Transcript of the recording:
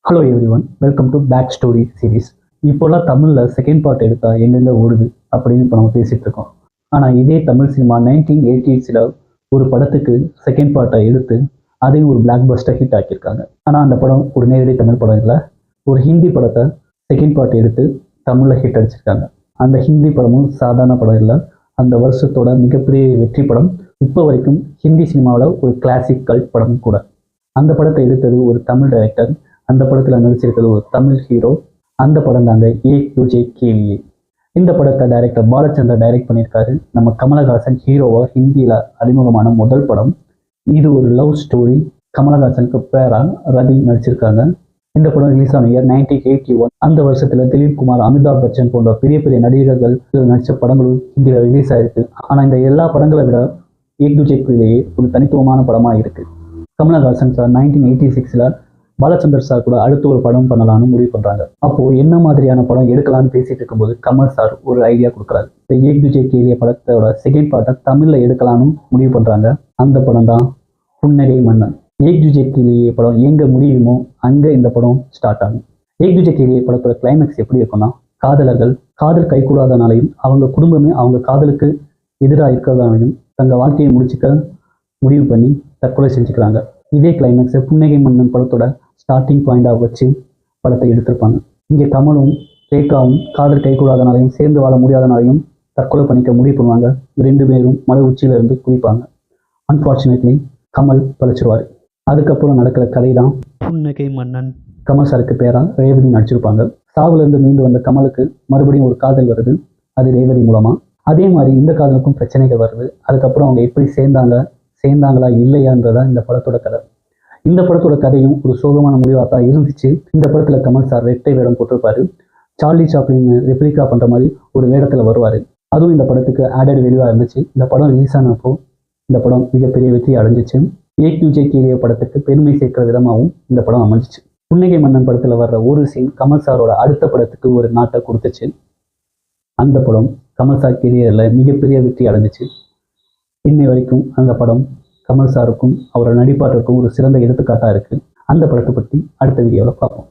Hello everyone, welcome to back story series. இப்போல்லாம் தமிழில் second part எடுத்தா எங்கெங்க ஓடுது அப்படின்னு இப்போ நம்ம பேசிகிட்டு இருக்கோம். ஆனால் இதே தமிழ் சினிமா 1980s ஒரு படத்துக்கு செகண்ட் பார்ட்டை எடுத்து அதையும் ஒரு பிளாக் பஸ்டர் ஹிட் ஆக்கியிருக்காங்க. ஆனால் அந்த படம் ஒரு நேரடி தமிழ் படம் இல்லை, ஒரு ஹிந்தி படத்தை செகண்ட் பார்ட் எடுத்து தமிழில் ஹிட் அடிச்சிருக்காங்க. அந்த ஹிந்தி படமும் சாதாரண படம் இல்லை, அந்த வருஷத்தோட மிகப்பெரிய வெற்றி படம். இப்போ வரைக்கும் ஹிந்தி சினிமாவில் ஒரு கிளாசிக் கல்ட் படம் கூட. அந்த படத்தை எடுத்தது ஒரு தமிழ் டைரக்டர், அந்த படத்தில் நடிச்சிருக்கிறது ஒரு தமிழ் ஹீரோ. அந்த படம் தாங்க ஏக் துஜே கே லியே. இந்த படத்தை டைரக்டர் பாலச்சந்தர் டைரக்ட் பண்ணியிருக்காரு. நம்ம கமலஹாசன் ஹீரோவா ஹிந்தியில் அறிமுகமான முதல் படம் இது. ஒரு லவ் ஸ்டோரி. கமலஹாசனுக்கு பேரா ரதி நடிச்சிருக்காங்க. இந்த படம் ரிலீஸ் ஆன இயர் 1981. அந்த வருஷத்துல திலீப் குமார், அமிதாப் பச்சன் போன்ற பெரிய பெரிய நடிகர்கள் நடித்த படங்களும் ஹிந்தியில் ரிலீஸ் ஆயிருக்கு. ஆனால் இந்த எல்லா படங்களை விட ஏக் துஜே கே லியே ஒரு தனித்துவமான படமா இருக்கு. கமலஹாசன் சார் 1986 பாலச்சந்தர் சார் கூட அடுத்து ஒரு படம் பண்ணலாம்னு முடிவு பண்றாங்க. அப்போ என்ன மாதிரியான படம் எடுக்கலாம்னு பேசிட்டு இருக்கும்போது கமல் சார் ஒரு ஐடியா கொடுக்குறாரு. இந்த ஏக் துஜே கே லியே படத்தோட செகண்ட் பார்ட்டை தமிழ்ல எடுக்கலாம்னு முடிவு பண்றாங்க. அந்த படம் தான் புன்னகை மன்னன். ஏக் துஜே கே லியே படம் எங்க முடியுமோ அங்க இந்த படம் ஸ்டார்ட் ஆகும். ஏக் துஜே கே லியே படத்தோட கிளைமேக்ஸ் எப்படி இருக்கும்னா, காதலர்கள் காதல் கைகூடாதனாலையும் அவங்க குடும்பமே அவங்க காதலுக்கு எதிராக இருக்கிறதாலையும் தங்க வாழ்க்கையை முடிச்சுக்க முடிவு பண்ணி தற்கொலை செஞ்சுக்கிறாங்க. இதே கிளைமேக்ஸை புன்னகை மன்னன் படத்தோட ஸ்டார்டிங் பாயிண்டாக வச்சு படத்தை எடுத்திருப்பாங்க. இங்கே கமலும் ரேகாவும் காதல் கைகூடாதனாலையும் சேர்ந்து வாழ முடியாதனாலையும் தற்கொலை பண்ணிக்க முடிவு பண்ணுவாங்க. 2 பேரும் மலை உச்சியிலிருந்து குதிப்பாங்க. அன்ஃபார்ச்சுனேட்லி கமல் பழிச்சிருவார். அதுக்கப்புறம் நடக்கிற கதை தான் புன்னகை மன்னன். கமல் சாருக்கு பேரா ரேவதி நடிச்சிருப்பாங்க. சாவுலேருந்து மீண்டு வந்த கமலுக்கு மறுபடியும் ஒரு காதல் வருது, அது ரேவதி மூலமா. அதே மாதிரி இந்த காதலுக்கும் பிரச்சனைகள் வருது. அதுக்கப்புறம் அவங்க எப்படி சேர்ந்தாங்களா இல்லையான்றதா இந்த படத்தோட கதை. இந்த படத்தோட கதையும் ஒரு சோகமான முடிவாக தான் இருந்துச்சு. இந்த படத்தில் கமல் சார் ரெட்டை வேடம் போட்டிருப்பாரு. சார்லி சாப்ளின் ரெப்ளிகா பண்ணுற மாதிரி ஒரு வேடத்தில் வருவார். அதுவும் இந்த படத்துக்கு ஆடட் வேல்யூவாக இருந்துச்சு. இந்த படம் ரிலீஸ் ஆனப்போ இந்த படம் மிகப்பெரிய வெற்றி அடைஞ்சிச்சு. ஏக் துஜே கே லியே படத்துக்கு பெருமை சேர்க்கிற விதமாகவும் இந்த படம் அமைஞ்சிச்சு. புன்னகை மன்னன் படத்தில் வர்ற ஒரு சீன் கமல் சாரோட அடுத்த படத்துக்கு ஒரு நாட்டை கொடுத்துச்சு. அந்த படம் கமல் சார் கெரியரில் மிகப்பெரிய வெற்றி அடைஞ்சிச்சு. இன்னை வரைக்கும் அந்த படம் கமல் சாருக்கும் அவரோட நடிப்பாளருக்கும் ஒரு சிறந்த எடுத்துக்காட்டாக இருக்குது. அந்த படத்தை பற்றி அடுத்த வீடியோவில் பார்ப்போம்.